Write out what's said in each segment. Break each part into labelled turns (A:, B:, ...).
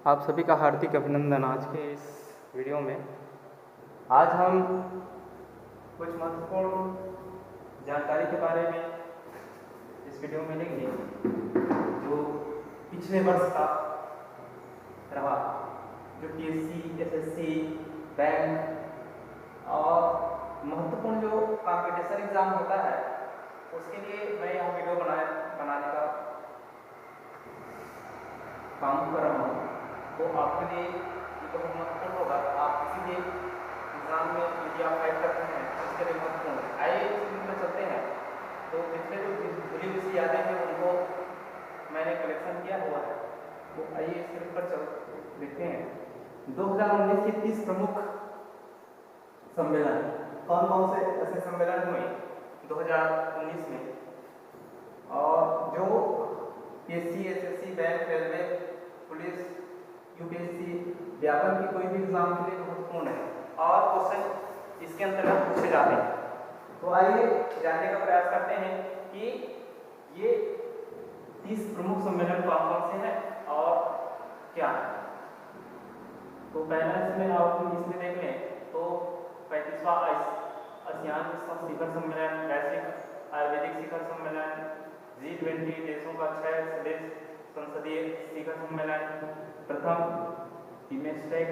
A: आप सभी का हार्दिक अभिनंदन। आज के इस वीडियो में आज हम कुछ महत्वपूर्ण जानकारी के बारे में इस वीडियो में लेंगे जो पिछले वर्ष का रहा, जो पीएससी, एसएससी, बैंक और महत्वपूर्ण जो कॉम्पिटिशन एग्जाम होता है उसके लिए मैं यह वीडियो बनाने का काम कर रहा हूँ। तो आपके लिए ये बहुत महत्वपूर्ण होगा। आप किसी भी एग्जाम में यदि आप फाइट करते हैं तो उसके लिए महत्वपूर्ण है। आइए स्क्रीन पर चलते हैं। तो पिछले जो भूली हुई यादें हैं उनको मैंने कलेक्शन किया हुआ है, तो आइए स्क्रीन पर चल देखते हैं। 2019 के 30 प्रमुख सम्मेलन, कौन कौन से ऐसे सम्मेलन हुए 2019 में, और जो PSC, SSC, bank, railway, police, UPSC, व्यापक की कोई भी एग्जाम के लिए महत्वपूर्ण है और क्वेश्चन इसके अंतर्गत पूछे जाते हैं। तो आइए जानने का प्रयास करते हैं कि ये 30 प्रमुख सम्मेलन कौन कौन से हैं और क्या है। तो पहला इसमें आप इसमें देख लें तो 35वां आसियान शिखर सम्मेलन, वैश्विक आयुर्वेदिक शिखर सम्मेलन, G20 देशों का 6 सदस्य संसदीय शिखर सम्मेलन, प्रथम बिमस्टेक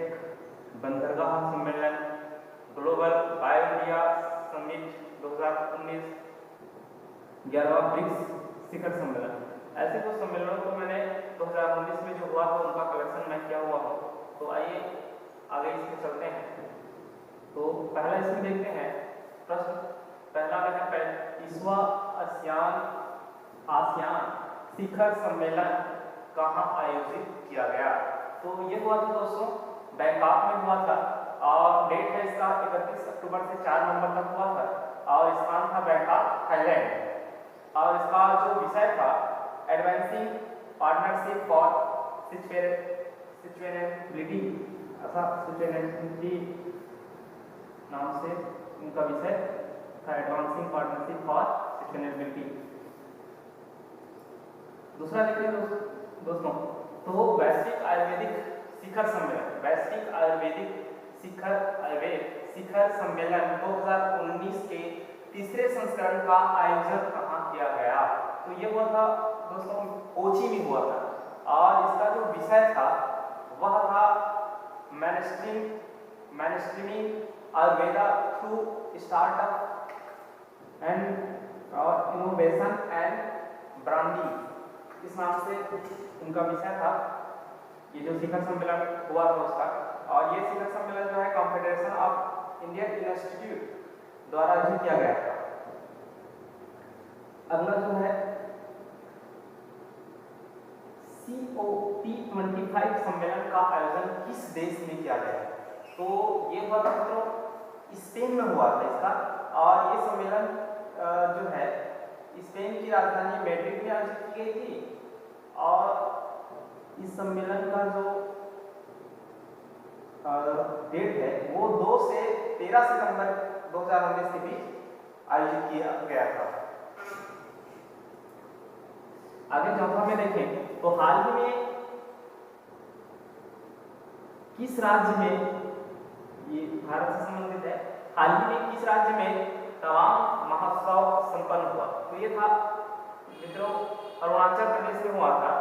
A: बंदरगाह सम्मेलन, ग्लोबल बायो इंडिया समिट 2019, 11वां ब्रिक्स शिखर सम्मेलन। ऐसे कुछ सम्मेलनों को मैंने 2019 में जो हुआ था उनका कलेक्शन मैं किया हुआ हूँ। तो आइए आगे इसमें चलते हैं। तो पहला इसमें देखते हैं प्रश्न। पहला है 35वां आसियान शिखर सम्मेलन कहाँ आयोजित किया गया। तो ये हुआ था दोस्तों बैंकॉक में हुआ था और डेट है इसका 31 अक्टूबर से 4 नवंबर तक हुआ था और स्थान था बैंकॉक, थाईलैंड। और इसका जो विषय था advancing partnership for sustainability, sustainability नाम से उनका विषय था, एडवांसिंग पार्टनरशिप फॉर सस्टेनेबिलिटी। दूसरा देखिए दोस्तों, तो वैश्विक आयुर्वेदिक शिखर सम्मेलन, वैश्विक आयुर्वेदिक शिखर सम्मेलन 2019 के तीसरे संस्करण का आयोजन कहाँ किया गया। तो ये हुआ था दोस्तों कोची में हुआ था और इसका जो विषय था वह था mainstreaming Ayurveda through startup and innovation and branding, इस नाम से उनका विषय था। ये जो शिखर सम्मेलन हुआ था उसका, और ये शिखर सम्मेलन जो है कॉन्फेडरेशन ऑफ इंडियन इंस्टीट्यूट द्वारा आयोजित किया गया था। अगला जो है COP25 सम्मेलन का आयोजन किस देश में किया गया। तो ये हुआ था मित्रों स्पेन में हुआ था इसका, और ये सम्मेलन जो है स्पेन की राजधानी मैड्रिड में आयोजित की गई थी। और इस सम्मेलन का जो डेट है वो 2 से 13 सितंबर 2019 के बीच आयोजित किया गया था। आगे चौथा में देखें तो हाल ही में किस राज्य में, ये भारत से संबंधित है, हाल ही में किस राज्य में तवांग महोत्सव संपन्न हुआ। तो ये था मित्रों अरुणाचल प्रदेश में हुआ था।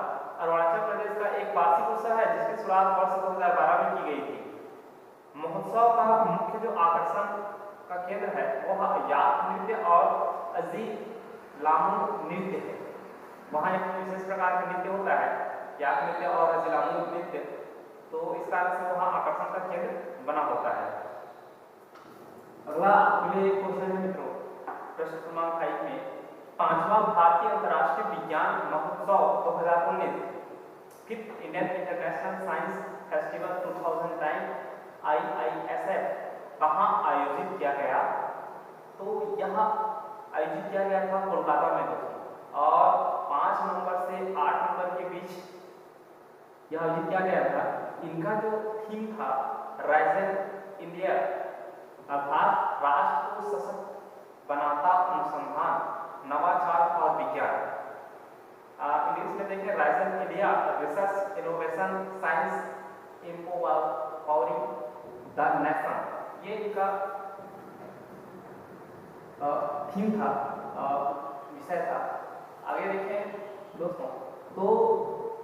A: अरुणाचल प्रदेश का एक वार्षिक उत्सव है जिसकी शुरुआत वर्ष 2012 में की गई थी। महोत्सव का मुख्य जो आकर्षण का केंद्र है वह याक नृत्य और अजी लामुंग नृत्य है। वहाँ एक विशेष प्रकार का नृत्य होता है, याक नृत्य और अजी लामुंग नृत्य, तो इस कारण से वहाँ आकर्षण का केंद्र बना होता है। अगला क्वेश्चन है मित्रों प्रश्न क्रमांक 5 में 5वां भारतीय अंतर्राष्ट्रीय विज्ञान महोत्सव 2019, 5th Indian international science festival 2009 IISF कहाँ आयोजित किया गया। तो यह आयोजित किया गया था कोलकाता में दोस्तों, और 5 नवंबर से 8 नवंबर के बीच यह आयोजित किया गया था। इनका जो थीम था राइजिंग इंडिया, अर्थात राष्ट्र को सशक्त बनाता अनुसंधान, नवाचार और विज्ञान। इंग्लिश में देखें rising India research innovation science empowering the nation, ये इनका थीम था, विषय था। आगे देखें दोस्तों, तो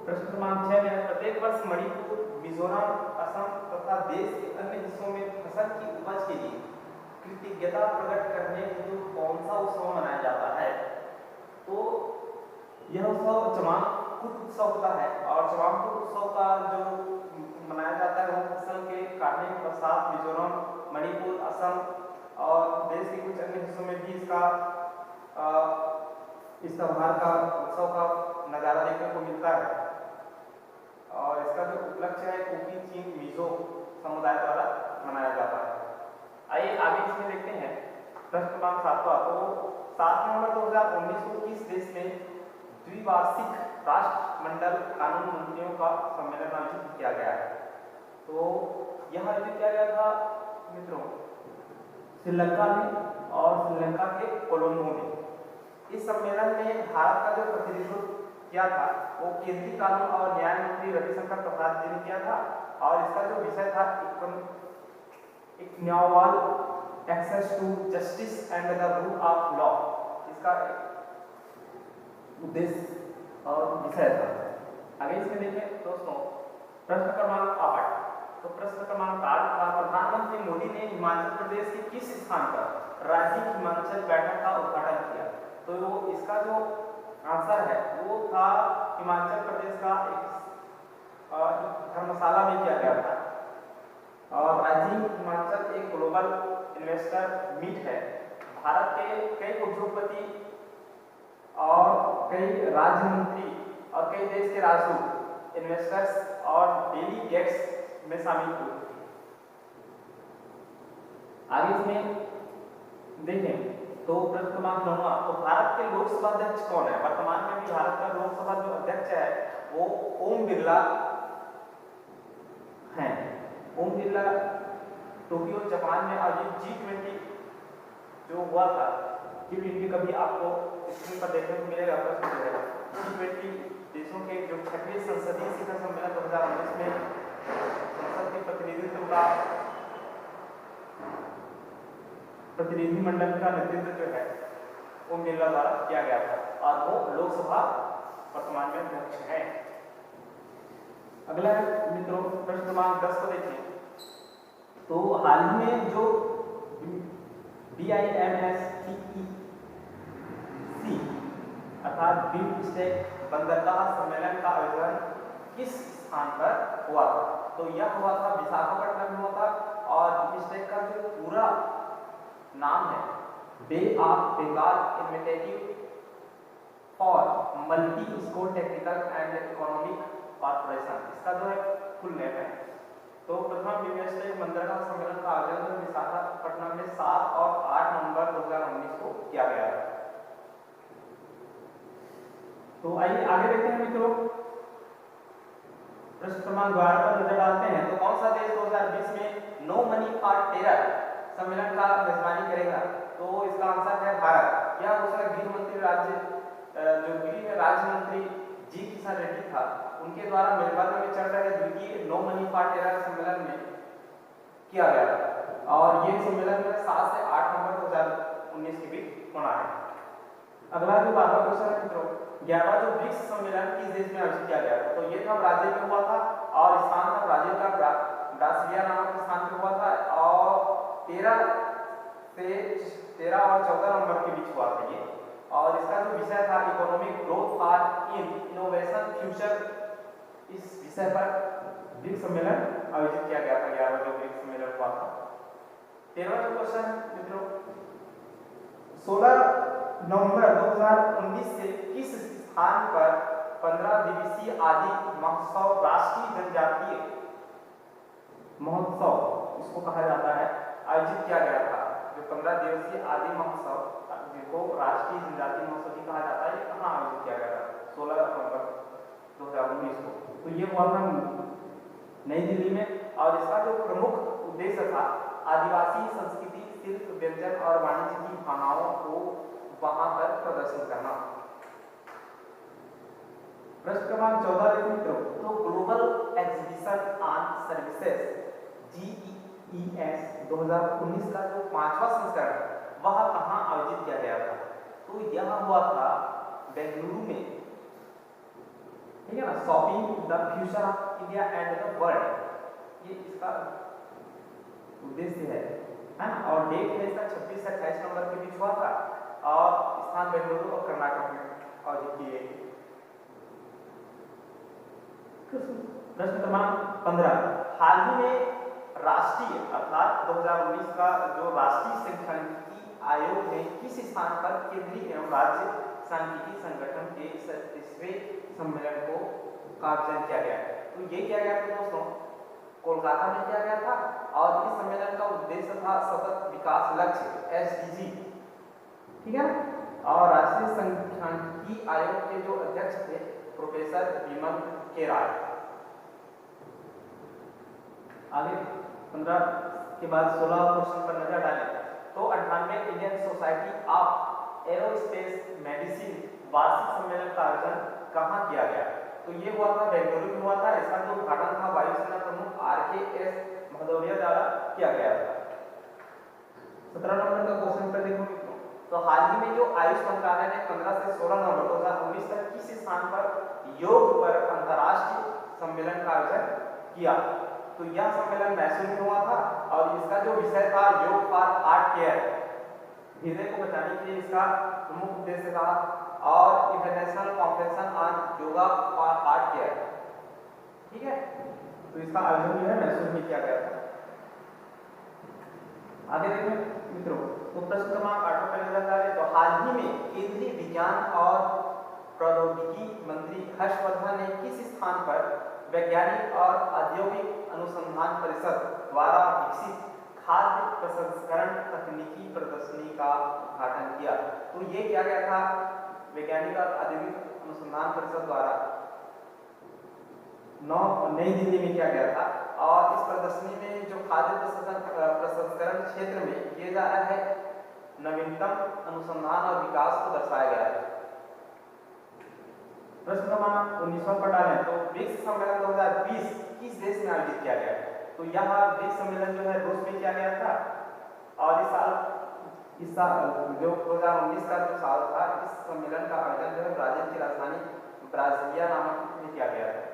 A: प्रश्न क्रमांक 6 में प्रत्येक वर्ष मणिपुर, मिजोरम, असम तथा देश के अन्य हिस्सों में फसल की उपज के लिए कृतज्ञता प्रकट करने हेतु कौन सा उत्सव मनाया जाता है? तो यह उत्सव चमाकुट उत्सव होता है, और चमाकुट उत्सव का जो मनाया जाता है वो फसल के काटने के पश्चात मिजोरम, मणिपुर, असम और देश के कुछ अन्य हिस्सों में भी इस त्योहार का उत्सव का नज़ारा देखने को मिलता है। और इसका जो उपलक्ष्य है कुकी चीन मिजो समुदाय द्वारा मनाया जाता है। आइए आगे इसमें देखते हैं प्रश्न क्रमांक 7वां। तो 7 नवंबर 2019 को किस देश में द्विवार्षिक राष्ट्रमंडल कानून मंत्रियों का सम्मेलन आयोजित किया गया है? तो यह आयोजित किया गया था मित्रों श्रीलंका में, और श्रीलंका के कोलंबो में। इस सम्मेलन में भारत का जो प्रतिनिधित्व किया था वो केंद्रीय कानून और न्याय मंत्री रविशंकर प्रसाद जी ने किया था, और इसका जो विषय था equitable access to justice and the rule of law, इसका उद्देश्य और विषय था। आगे इसमें देखें दोस्तों प्रश्न क्रमांक 8। तो प्रश्न क्रमांक 8 था प्रधानमंत्री मोदी ने हिमाचल प्रदेश के किस स्थान पर राजीव हिमाचल बैठक का उद्घाटन किया? तो इसका जो आंसर है वो था हिमाचल प्रदेश का एक धर्मशाला में किया गया था। और राजीव हिमाचल एक ग्लोबल इन्वेस्टर मीट है। भारत के कई उद्योगपति और कई राज्य मंत्री और कई देश के राजदूत इन्वेस्टर्स और डेलीगेट्स में शामिल हुए। आगे इसमें देखें तो प्रश्न क्रमांक 9। तो भारत के लोकसभा अध्यक्ष कौन है? वर्तमान में भी भारत का लोकसभा जो अध्यक्ष है वो ओम बिरला हैं। ओम बिरला टोक्यो जापान में आयोजित G20 जो हुआ था, G20 कभी आपको स्क्रीन पर देखने को मिलेगा प्रश्न जो है G20 देशों के जो 6वें संसदीय शिखर सम्मेलन 2019 में संसद के प्रतिनिधिमंडल का नेतृत्व जो है ओम बिरला द्वारा किया गया था, और वो लोकसभा वर्तमान में अध्यक्ष है। अगला मित्रों प्रश्न क्रमांक 10 को देखें। तो हाल ही में जो BIMSTEC अर्थात बिम्स्टेक बंदरगाह सम्मेलन का आयोजन किस स्थान पर हुआ था? तो यह हुआ था विशाखापट्टनम में हुआ था, और बिम्स्टेक का जो पूरा नाम है bay of Bengal initiative for multi score technical and economic corporation, इसका जो है फुल नेम है। तो प्रथम बिम्स्टेक बंदरगाह सम्मेलन का आयोजन विशाखापट्टनम में 7 और 8 नवंबर 2019 को किया गया है। तो आइए आगे देखते हैं मित्रों प्रश्न क्रमांक 12 पर नजर डालते हैं। तो कौन सा देश 2020 में नो मनी फॉर टेरर सम्मेलन का मेजबानी करेगा? तो इसका आंसर है भारत। यह घोषणा गृह मंत्री राज्य मंत्री जी किशन रेड्डी था, उनके द्वारा मेलबर्न में चल रहे द्वितीय नो मनी फॉर टेरर सम्मेलन में किया गया था, और ये सम्मेलन में 7 से 8 नवंबर 2019 के बीच होना है। अगला जो 12वां क्वेश्चन है मित्रों 11वां जो ब्रिक्स सम्मेलन किस देश में आयोजित किया गया था? तो ये था ब्राजील में हुआ था, और स्थान था ब्राजील का ब्रासिलिया नामक स्थान पे हुआ था, और 13 और 14 नवंबर के बीच हुआ था ये। और इसका जो विषय था इकोनॉमिक ग्रोथ और इनोवेशन फ्यूचर, इस विषय पर ब्रिक्स सम्मेलन आयोजित किया गया था। 11वां जो ब्रिक्स सम्मेलन हुआ था। 13वां जो क्वेश्चन मित्रों 16 नवंबर 2019 से किस स्थान पर 15 दिवसीय आदि महोत्सव राष्ट्रीय जनजातीय महोत्सव इसको कहा जाता है आयोजित किया गया था? जो 15 दिवसीय आदि महोत्सव जिसको राष्ट्रीय जनजातीय महोत्सव भी कहा जाता है, ये कहाँ आयोजित किया गया था? 16 नवंबर 2019 को। तो ये हुआ था नई दिल्ली में, और इसका जो प्रमुख उद्देश्य था आदिवासी संस्कृति, शिल्प, व्यंजन और वाणिज्य की भावनाओं को वहां पर प्रदर्शन करना। प्रश्न क्रमांक 14 देखो मित्रों। तो global exhibition on services GES 2019 का जो 5वां संस्करण वह कहाँ आयोजित किया गया था? तो यह हुआ था बेंगलुरु में, ठीक है ना। Shopping the future of India and the world, ये इसका उद्देश्य है ना। और डेट है इसका 26 से 28 नवंबर के बीच हुआ था और स्थान बेंगलुरु और कर्नाटक में आयोजित किए गए। प्रश्न क्रमांक 15, हाल ही में राष्ट्रीय अर्थात 2019 का जो राष्ट्रीय सांख्यिकी आयोग ने किस स्थान पर केंद्रीय एवं राज्य सांख्यिकी संगठन के 37वें सम्मेलन को आयोजन किया गया? तो ये किया गया था दोस्तों कोलकाता में किया गया था और इस सम्मेलन का उद्देश्य था सतत विकास लक्ष्य SDG, ठीक है। और राष्ट्रीय सांख्यिकी आयोग के जो अध्यक्ष थे प्रोफेसर विमल के राय। आगे 15 के बाद 16 क्वेश्चन पर नजर डालें तो 98 Indian society of aerospace medicine वार्षिक सम्मेलन का आयोजन कहाँ किया गया? तो ये हुआ था बेंगलुरु में हुआ था। इसका जो उद्घाटन था वायुसेना प्रमुख RKS भदौरिया द्वारा किया गया था। 17 नंबर का क्वेश्चन पर देखो मित्रों, तो हाल ही में जो आयुष मंत्रालय ने 15 से 16 नवंबर 2019 तक किस स्थान पर योग पर अंतर्राष्ट्रीय सम्मेलन का आयोजन किया? तो यह सम्मेलन मैसूर में हुआ था और इसका जो विषय था योग फॉर हार्ट केयर, हृदय को बचाने के लिए इसका प्रमुख उद्देश्य था। और international conference on yoga for heart care, ठीक है। तो इसका आयोजन जो है मैसूर में किया गया था। आगे देखें मित्रों, तो प्रश्न क्रमांक 8 पर नजर डालें तो हाल ही में केंद्रीय विज्ञान और प्रौद्योगिकी मंत्री हर्षवर्धन ने किस स्थान पर वैज्ञानिक और औद्योगिक अनुसंधान परिषद द्वारा विकसित खाद्य प्रसंस्करण तकनीकी प्रदर्शनी का उद्घाटन किया? तो ये किया गया था वैज्ञानिक और औद्योगिक अनुसंधान परिषद द्वारा नई दिल्ली में किया गया था। और इस प्रदर्शनी में जो खाद्य प्रसंस्करण क्षेत्र में किए जा रहा है नवीनतम अनुसंधान और विकास को दर्शाया गया है। प्रश्न क्रमांक 19 पर डालें तो ब्रिक्स सम्मेलन 2020 किस देश में आयोजित किया गया? तो यह ब्रिक्स सम्मेलन जो है रूस में किया गया था और इस साल जो 2019 का जो साल था इस सम्मेलन का आयोजन जो है ब्राजील की राजधानी ब्राजीलिया नामक में किया गया है।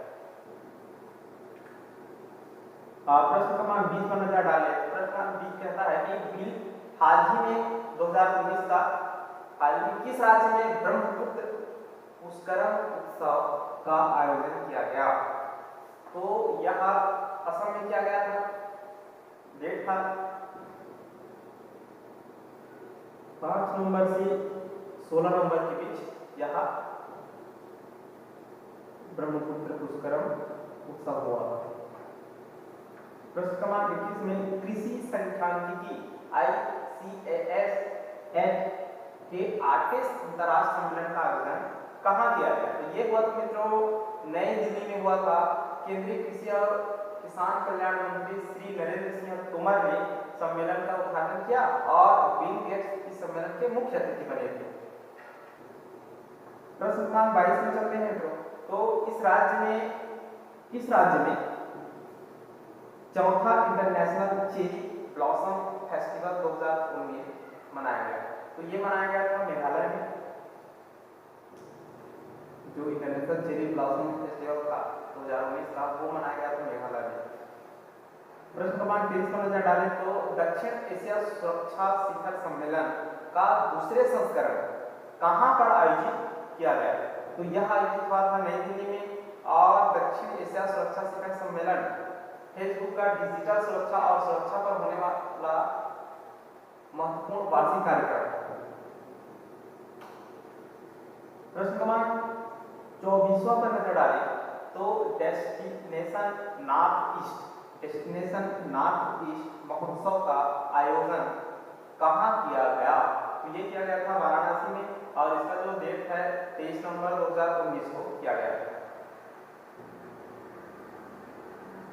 A: प्रश्न क्रमांक 20 पर नजर डालें। प्रश्न क्रमांक 20 कहता है कि बिल हाल ही में 2019 का हाल ही किस राज्य में ब्रह्मपुत्र पुष्करम उत्सव का आयोजन किया गया? तो यह असम में किया गया था। डेट था 5 नवंबर से 16 नवंबर के बीच यह ब्रह्मपुत्र पुष्करम उत्सव हुआ। प्रश्न क्रमांक 21 में कृषि सांख्यिकी ICAS एक्ट के 8वें अंतर्राष्ट्रीय सम्मेलन का आयोजन कहाँ किया गया? तो ये हुआ था मित्रों नई दिल्ली में हुआ था। केंद्रीय कृषि और किसान कल्याण मंत्री श्री नरेंद्र सिंह तोमर ने सम्मेलन का उद्घाटन किया और बिल गेट्स इस सम्मेलन के मुख्य अतिथि बने थे। प्रश्न क्रमांक 22 में चलते हैं मित्रों, तो किस राज्य में चौथा इंटरनेशनल चेरी ब्लॉसम फेस्टिवल 2019 मनाया गया? तो ये मनाया गया था मेघालय में। जो इंटरनेशनल चेरी ब्लॉसम फेस्टिवल था 2019 का वो मनाया गया था मेघालय में। प्रश्न क्रमांक 23 पर नजर डालें तो दक्षिण एशिया सुरक्षा शिखर सम्मेलन का दूसरे संस्करण कहां पर आयोजित किया गया? तो यह आयोजित हुआ था नई दिल्ली में। और दक्षिण एशिया सुरक्षा शिखर सम्मेलन फेसबुक का डिजिटल सुरक्षा और सुरक्षा पर होने वाला महत्वपूर्ण वार्षिक कार्यक्रम। प्रश्न क्रमांक 24 पर नजर डालें तो डेस्टिनेशन नॉर्थ ईस्ट महोत्सव का आयोजन कहाँ किया गया? तो ये किया गया था वाराणसी में और इसका जो डेट है 23 नवंबर 2019 को किया गया है।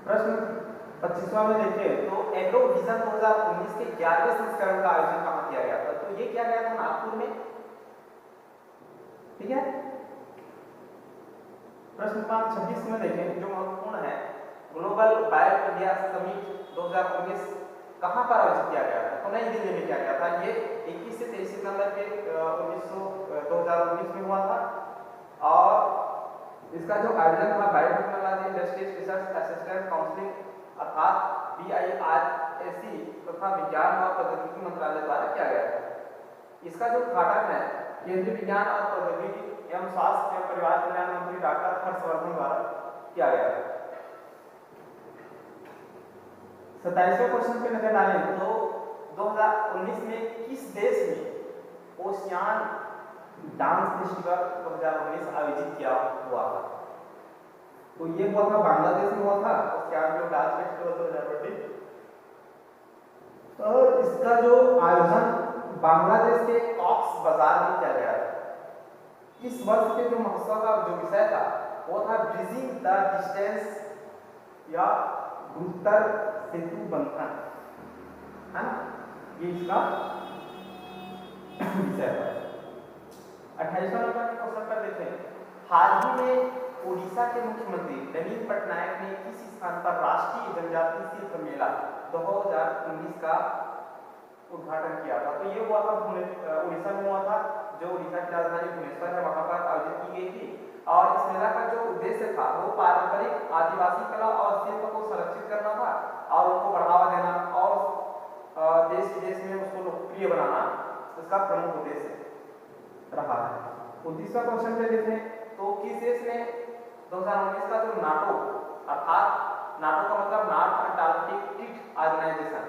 A: प्रश्न 25वां में देखें तो एग्रो विजन 2019 के 11वें संस्करण का आयोजन कहाँ किया गया था? तो ये किया गया था नागपुर में, ठीक है। प्रश्न क्रमांक 26 में देखें जो महत्वपूर्ण है ग्लोबल बायो इंडिया समिट 2019 कहाँ पर आयोजित किया गया था? तो नई दिल्ली में किया गया था। ये 21 से 23 सितंबर के 2019 में हुआ था। और इसका जो आयोजन था biotechnology industries research assistant council अर्थात BIRAC तथा विज्ञान और प्रौद्योगिकी मंत्रालय द्वारा किया गया था। इसका जो उद्घाटन है केंद्रीय विज्ञान और प्रौद्योगिकी एवं स्वास्थ्य एवं परिवार कल्याण मंत्री डॉक्टर हर्षवर्धन द्वारा किया गया था। 27वें क्वेश्चन पे नजर डालें तो 2019 में किस देश में ओशियान डांस फेस्टिवल 2019 आयोजित किया हुआ था? तो ये हुआ था बांग्लादेश में हुआ था ओशियान जो डांस फेस्टिवल 2019। और इसका जो आयोजन बांग्लादेश के कॉक्स बाजार में किया गया था। इस वर्ष के जो महोत्सव का जो विषय था वो था ब्रिजिंग द डिस्टेंस या गुरुतर सेतु बंधन, है ना, ये इसका विषय था। 28वां नंबर के क्वेश्चन पर देखें, हाल ही में उड़ीसा के मुख्यमंत्री नवीन पटनायक ने किस स्थान पर राष्ट्रीय जनजातीय शिल्प मेला 2019 का उद्घाटन किया था? तो ये हुआ था उड़ीसा में हुआ था, जो उड़ीसा की राजधानी भुवनेश्वर है वहां पर आयोजित की गई थी। और इस मेला का जो उद्देश्य था वो पारंपरिक आदिवासी कला और शिल्प को संरक्षित करना था और उनको बढ़ावा देना और देश विदेश में उसको लोकप्रिय बनाना इसका प्रमुख उद्देश्य रहा है। 29वां क्वेश्चन पे देखें तो किस देश ने 2019 का जो नाटो अर्थात नाटो का मतलब नॉर्थ अटलांटिक ट्रीटी ऑर्गेनाइजेशन,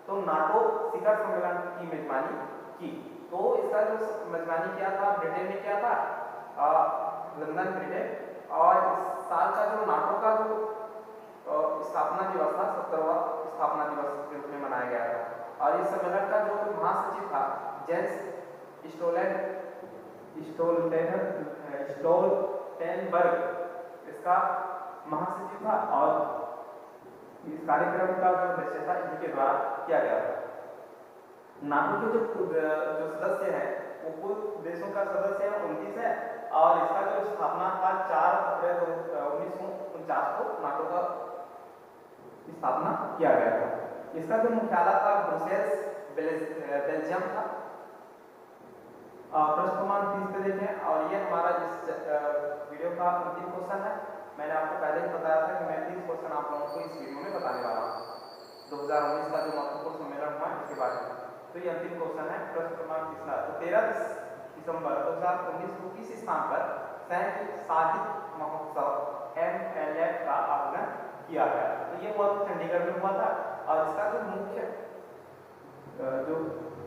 A: तो नाटो शिखर सम्मेलन की मेजबानी की? तो इसका जो मेजबानी किया था ब्रिटेन ने किया था, लंदन ब्रिटेन। और इस साल का जो नाटो का जो स्थापना दिवस था 70वां स्थापना दिवस के रूप में मनाया गया था। और इस सम्मेलन का जो महासचिव था जेंस स्टोल्टेनबर्ग इसका महासचिव था। और इस कार्यक्रम का जो अध्यक्षता इनके द्वारा किया गया था। नाटो के जो सदस्य हैं वो कुल देशों का सदस्य है 29 है। और इसका जो स्थापना था 4 अप्रैल 1949 को नाटो का स्थापना किया गया था। इसका जो मुख्यालय था ब्रुसेल्स बेल्जियम था। प्रश्न क्रमांक 30 पे देखें और ये हमारा इस वीडियो का अंतिम क्वेश्चन है। मैंने आपको पहले ही बताया था कि मैं 30 क्वेश्चन आप लोगों को इस वीडियो में बताने वाला हूँ 2019 का जो महत्वपूर्ण सम्मेलन हुआ इसके बारे में। तो ये अंतिम क्वेश्चन है। प्रश्न क्रमांक 30 तो 13 दिसंबर 2019 को किस स्थान पर संयुक्त साहित्य महोत्सव MLF का आयोजन किया गया? तो ये हुआ चंडीगढ़ में हुआ था। और इसका जो मुख्य जो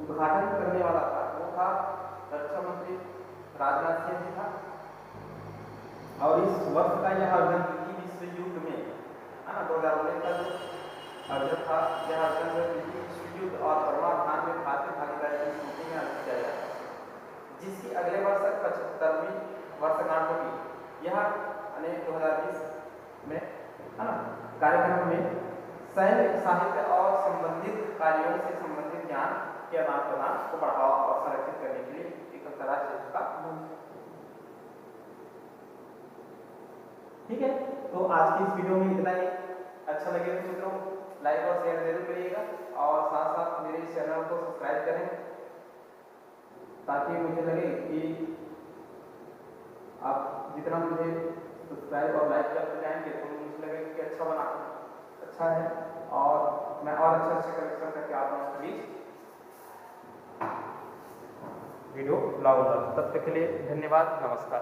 A: उद्घाटन करने वाला था वो था रक्षा मंत्री राजनाथ सिंह जी था। और इस वर्ष का यह आयोजन द्वितीय विश्व युद्ध में, है ना, 2019 का जो आयोजन था यह आयोजन द्वितीय विश्व युद्ध और परमाणु अभियान में भारतीय भागीदारी की स्मृति में आयोजित किया गया, जिसकी अगले वर्ष 75वीं वर्षगांठ होगी। यह 2020 में, है ना, कार्यक्रम में सैन्य साहित्य और संबंधित कार्यों से संबंधित ज्ञान के आदान प्रदान को बढ़ावा और संरक्षित करने के लिए एक अंतर्राष्ट्रीय का। ठीक है, तो आज की इस वीडियो में इतना ही। अच्छा लगे तो मित्रों लाइक और शेयर जरूर करिएगा और साथ साथ मेरे इस चैनल को सब्सक्राइब करें ताकि मुझे लगे कि आप जितना मुझे सब्सक्राइब और लाइक करते जाएंगे तो मुझे लगे कि अच्छा है और मैं और अच्छे कलेक्शन करके आप लोगों के बीच वीडियो लाऊंगा। तब तक के लिए धन्यवाद, नमस्कार।